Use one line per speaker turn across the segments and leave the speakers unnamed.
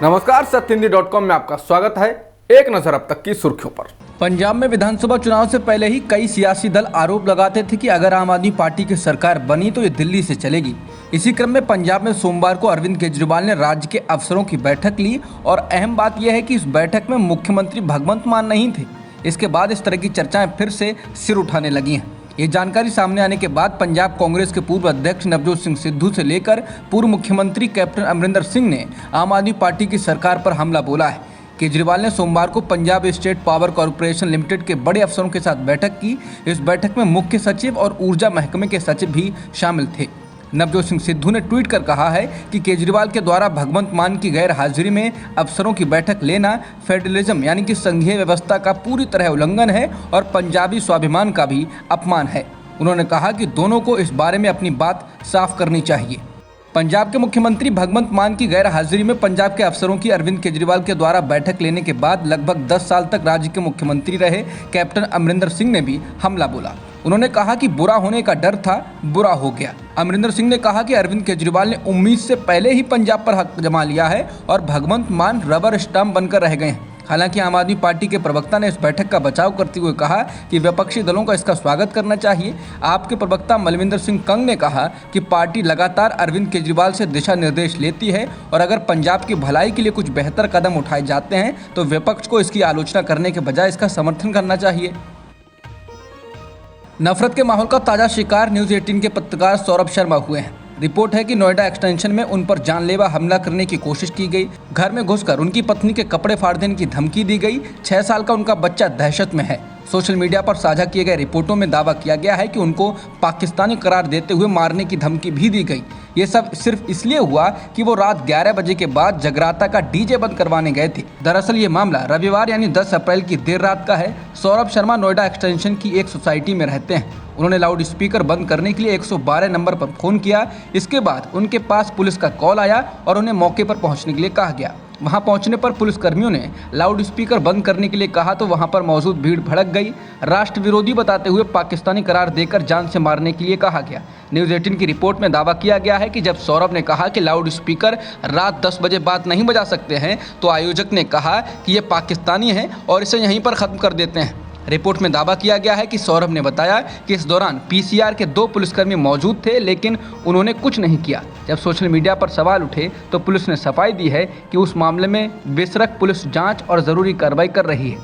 नमस्कार, सत्यहिंदी.com में आपका स्वागत है। एक नजर अब तक की सुर्खियों पर।
पंजाब में विधानसभा चुनाव से पहले ही कई सियासी दल आरोप लगाते थे कि अगर आम आदमी पार्टी की सरकार बनी तो ये दिल्ली से चलेगी। इसी क्रम में पंजाब में सोमवार को अरविंद केजरीवाल ने राज्य के अफसरों की बैठक ली और अहम बात यह है कि इस बैठक में मुख्यमंत्री भगवंत मान नहीं थे। इसके बाद इस तरह की चर्चाएं फिर से सिर उठाने लगी हैं। ये जानकारी सामने आने के बाद पंजाब कांग्रेस के पूर्व अध्यक्ष नवजोत सिंह सिद्धू से लेकर पूर्व मुख्यमंत्री कैप्टन अमरिंदर सिंह ने आम आदमी पार्टी की सरकार पर हमला बोला है। केजरीवाल ने सोमवार को Punjab state power corporation limited के बड़े अफसरों के साथ बैठक की। इस बैठक में मुख्य सचिव और ऊर्जा महकमे के सचिव भी शामिल थे। नवजोत सिंह सिद्धू ने ट्वीट कर कहा है कि केजरीवाल के द्वारा भगवंत मान की गैर हाजिरी में अफसरों की बैठक लेना फेडरलिज्म यानी कि संघीय व्यवस्था का पूरी तरह उल्लंघन है और पंजाबी स्वाभिमान का भी अपमान है। उन्होंने कहा कि दोनों को इस बारे में अपनी बात साफ करनी चाहिए। पंजाब के मुख्यमंत्री भगवंत मान की गैर हाजिरी में पंजाब के अफसरों की अरविंद केजरीवाल के द्वारा बैठक लेने के बाद लगभग 10 साल तक राज्य के मुख्यमंत्री रहे कैप्टन अमरिंदर सिंह ने भी हमला बोला। उन्होंने कहा कि बुरा होने का डर था, बुरा हो गया। अमरिंदर सिंह ने कहा कि अरविंद केजरीवाल ने उम्मीद से पहले ही पंजाब पर हक जमा लिया है और भगवंत मान रबर स्टाम्प बनकर रह गए हैं। हालांकि आम आदमी पार्टी के प्रवक्ता ने इस बैठक का बचाव करते हुए कहा कि विपक्षी दलों का इसका स्वागत करना चाहिए। आपके प्रवक्ता मलविंदर सिंह कंग ने कहा कि पार्टी लगातार अरविंद केजरीवाल से दिशा निर्देश लेती है और अगर पंजाब की भलाई के लिए कुछ बेहतर कदम उठाए जाते हैं तो विपक्ष को इसकी आलोचना करने के बजाय इसका समर्थन करना चाहिए। नफरत के माहौल का ताज़ा शिकार न्यूज़ 18 के पत्रकार सौरभ शर्मा हुए हैं। रिपोर्ट है कि नोएडा एक्सटेंशन में उन पर जानलेवा हमला करने की कोशिश की गई। घर में घुसकर उनकी पत्नी के कपड़े फाड़ देने की धमकी दी गई। 6 साल का उनका बच्चा दहशत में है। सोशल मीडिया पर साझा किए गए रिपोर्टों में दावा किया गया है कि उनको पाकिस्तानी करार देते हुए मारने की धमकी भी दी गई। ये सब सिर्फ इसलिए हुआ कि वो रात 11 बजे के बाद जगराता का डीजे बंद करवाने गए थे। दरअसल ये मामला रविवार यानी 10 अप्रैल की देर रात का है। सौरभ शर्मा नोएडा एक्सटेंशन की एक सोसाइटी में रहते हैं। उन्होंने लाउड स्पीकर बंद करने के लिए 112 नंबर पर फ़ोन किया। इसके बाद उनके पास पुलिस का कॉल आया और उन्हें मौके पर पहुंचने के लिए कहा गया। वहां पहुंचने पर पुलिसकर्मियों ने लाउड स्पीकर बंद करने के लिए कहा तो वहां पर मौजूद भीड़ भड़क गई। राष्ट्र विरोधी बताते हुए पाकिस्तानी करार देकर जान से मारने के लिए कहा गया। न्यूज़ 18 की रिपोर्ट में दावा किया गया है कि जब सौरभ ने कहा कि लाउड स्पीकर रात 10 बजे बाद नहीं बजा सकते हैं तो आयोजक ने कहा कि ये पाकिस्तानी है और इसे यहीं पर ख़त्म कर देते हैं। रिपोर्ट में दावा किया गया है कि सौरभ ने बताया कि इस दौरान पीसीआर के 2 पुलिसकर्मी मौजूद थे लेकिन उन्होंने कुछ नहीं किया। जब सोशल मीडिया पर सवाल उठे तो पुलिस ने सफाई दी है कि उस मामले में बेसरक पुलिस जांच और ज़रूरी कार्रवाई कर रही है।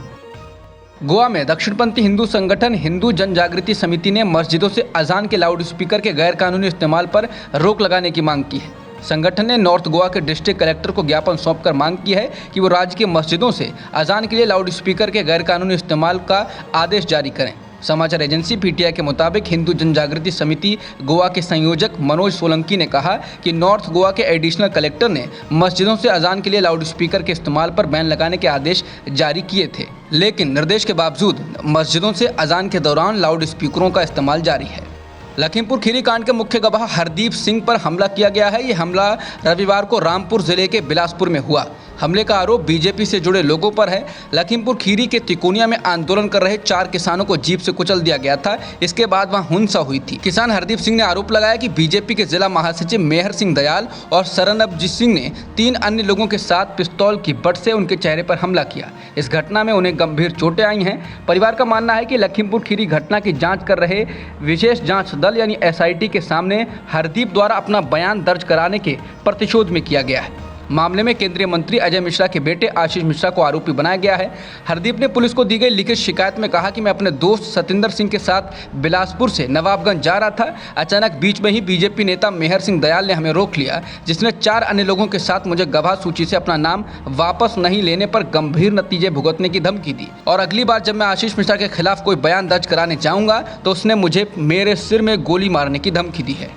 गोवा में दक्षिणपंथी हिंदू संगठन हिंदू जन जागृति समिति ने मस्जिदों से अजान के लाउड स्पीकर के गैरकानूनी इस्तेमाल पर रोक लगाने की मांग की है। संगठन ने नॉर्थ गोवा के डिस्ट्रिक्ट कलेक्टर को ज्ञापन सौंपकर मांग की है कि वो राज्य की मस्जिदों से अजान के लिए लाउड स्पीकर के गैरकानूनी इस्तेमाल का आदेश जारी करें। समाचार एजेंसी पीटीआई के मुताबिक हिंदू जन जागृति समिति गोवा के संयोजक मनोज सोलंकी ने कहा कि नॉर्थ गोवा के एडिशनल कलेक्टर ने मस्जिदों से अजान के लिए लाउड स्पीकर के इस्तेमाल पर बैन लगाने के आदेश जारी किए थे, लेकिन निर्देश के बावजूद मस्जिदों से अजान के दौरान लाउड स्पीकरों का इस्तेमाल जारी है। लखीमपुर खीरी कांड के मुख्य गवाह हरदीप सिंह पर हमला किया गया है। ये हमला रविवार को रामपुर जिले के बिलासपुर में हुआ। हमले का आरोप बीजेपी से जुड़े लोगों पर है। लखीमपुर खीरी के तिकोनिया में आंदोलन कर रहे 4 किसानों को जीप से कुचल दिया गया था। इसके बाद वहां हिंसा हुई थी। किसान हरदीप सिंह ने आरोप लगाया कि बीजेपी के जिला महासचिव मेहर सिंह दयाल और शरणबजीत सिंह ने 3 अन्य लोगों के साथ पिस्तौल की बट से उनके चेहरे पर हमला किया। इस घटना में उन्हें गंभीर चोटें आई हैं। परिवार का मानना है कि लखीमपुर खीरी घटना की जाँच कर रहे विशेष जाँच दल यानी SIT के सामने हरदीप द्वारा अपना बयान दर्ज कराने के प्रतिशोध में किया गया है। मामले में केंद्रीय मंत्री अजय मिश्रा के बेटे आशीष मिश्रा को आरोपी बनाया गया है। हरदीप ने पुलिस को दी गई लिखित शिकायत में कहा कि मैं अपने दोस्त सतिंदर सिंह के साथ बिलासपुर से नवाबगंज जा रहा था। अचानक बीच में ही बीजेपी नेता मेहर सिंह दयाल ने हमें रोक लिया, जिसने 4 अन्य लोगों के साथ मुझे गवाह सूची से अपना नाम वापस नहीं लेने पर गंभीर नतीजे भुगतने की धमकी दी और अगली बार जब मैं आशीष मिश्रा के खिलाफ कोई बयान दर्ज कराने जाऊँगा तो उसने मुझे मेरे सिर में गोली मारने की धमकी दी है।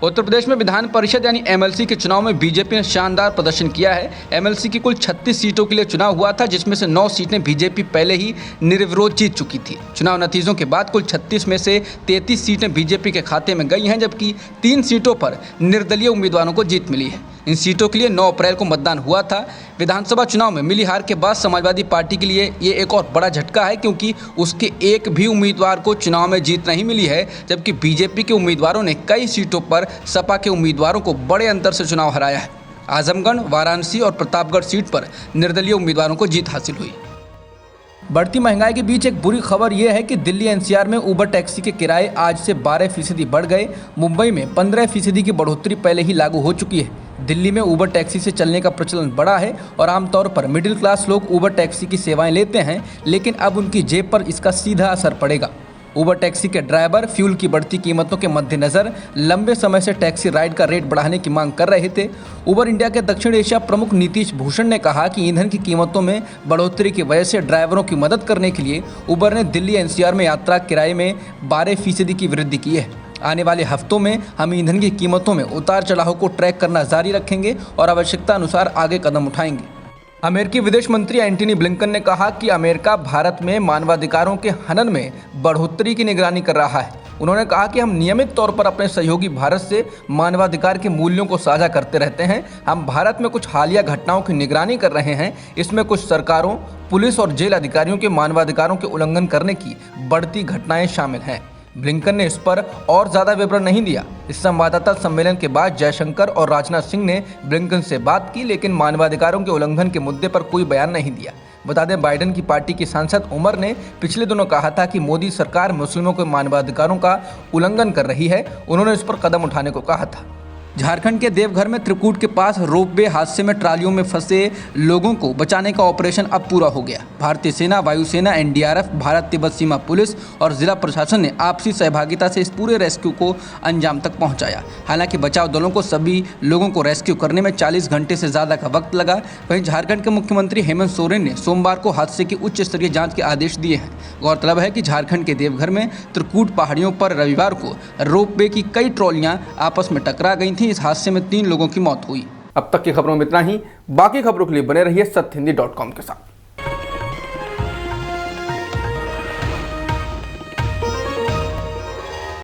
उत्तर प्रदेश में विधान परिषद यानी MLC के चुनाव में बीजेपी ने शानदार प्रदर्शन किया है। MLC की कुल 36 सीटों के लिए चुनाव हुआ था, जिसमें से 9 सीटें बीजेपी पहले ही निर्विरोध जीत चुकी थी। चुनाव नतीजों के बाद कुल 36 में से 33 सीटें बीजेपी के खाते में गई हैं, जबकि 3 सीटों पर निर्दलीय उम्मीदवारों को जीत मिली है। इन सीटों के लिए 9 अप्रैल को मतदान हुआ था। विधानसभा चुनाव में मिली हार के बाद समाजवादी पार्टी के लिए ये एक और बड़ा झटका है, क्योंकि उसके एक भी उम्मीदवार को चुनाव में जीत नहीं मिली है, जबकि बीजेपी के उम्मीदवारों ने कई सीटों पर सपा के उम्मीदवारों को बड़े अंतर से चुनाव हराया है। आजमगढ़, वाराणसी और प्रतापगढ़ सीट पर निर्दलीय उम्मीदवारोों को जीत हासिल हुई। बढ़ती महंगाई के बीच एक बुरी खबर यह है कि दिल्ली एनसीआर में उबर टैक्सी के किराए आज से 12% बढ़ गए। मुंबई में 15% की बढ़ोतरी पहले ही लागू हो चुकी है। दिल्ली में उबर टैक्सी से चलने का प्रचलन बढ़ा है और आमतौर पर मिडिल क्लास लोग उबर टैक्सी की सेवाएं लेते हैं, लेकिन अब उनकी जेब पर इसका सीधा असर पड़ेगा। उबर टैक्सी के ड्राइवर फ्यूल की बढ़ती कीमतों के मद्देनज़र लंबे समय से टैक्सी राइड का रेट बढ़ाने की मांग कर रहे थे। उबर इंडिया के दक्षिण एशिया प्रमुख नीतीश भूषण ने कहा कि ईंधन की कीमतों में बढ़ोतरी की वजह से ड्राइवरों की मदद करने के लिए उबर ने दिल्ली एनसीआर में यात्रा किराए में 12% की वृद्धि की है। आने वाले हफ्तों में हम ईंधन की कीमतों में उतार चढ़ाव को ट्रैक करना जारी रखेंगे और आवश्यकता अनुसार आगे कदम उठाएंगे। अमेरिकी विदेश मंत्री एंटनी ब्लिंकन ने कहा कि अमेरिका भारत में मानवाधिकारों के हनन में बढ़ोतरी की निगरानी कर रहा है। उन्होंने कहा कि हम नियमित तौर पर अपने सहयोगी भारत से मानवाधिकार के मूल्यों को साझा करते रहते हैं। हम भारत में कुछ हालिया घटनाओं की निगरानी कर रहे हैं। इसमें कुछ सरकारों, पुलिस और जेल अधिकारियों के मानवाधिकारों के उल्लंघन करने की बढ़ती घटनाएं शामिल हैं। ब्लिंकन ने इस पर और ज़्यादा विवरण नहीं दिया। इस संवाददाता सम्मेलन के बाद जयशंकर और राजनाथ सिंह ने ब्लिंकन से बात की, लेकिन मानवाधिकारों के उल्लंघन के मुद्दे पर कोई बयान नहीं दिया। बता दें, बाइडेन की पार्टी की सांसद उमर ने पिछले दिनों कहा था कि मोदी सरकार मुस्लिमों के मानवाधिकारों का उल्लंघन कर रही है। उन्होंने इस पर कदम उठाने को कहा था। झारखंड के देवघर में त्रिकूट के पास रोपवे हादसे में ट्रालियों में फंसे लोगों को बचाने का ऑपरेशन अब पूरा हो गया। भारतीय सेना, वायुसेना, एनडीआरएफ, भारत तिब्बत सीमा पुलिस और जिला प्रशासन ने आपसी सहभागिता से इस पूरे रेस्क्यू को अंजाम तक पहुंचाया। हालांकि बचाव दलों को सभी लोगों को रेस्क्यू करने में 40 घंटे से ज़्यादा का वक्त लगा। वहीं झारखंड के मुख्यमंत्री हेमंत सोरेन ने सोमवार को हादसे की उच्च स्तरीय जाँच के आदेश दिए हैं। गौरतलब है कि झारखंड के देवघर में त्रिकूट पहाड़ियों पर रविवार को रोपवे की कई ट्रॉलियां आपस में टकरा गई थी। इस हादसे में 3 लोगों की मौत हुई।
अब तक की खबरों में इतना ही। बाकी खबरों के लिए बने रहिए सत्यहिंदी.com के साथ।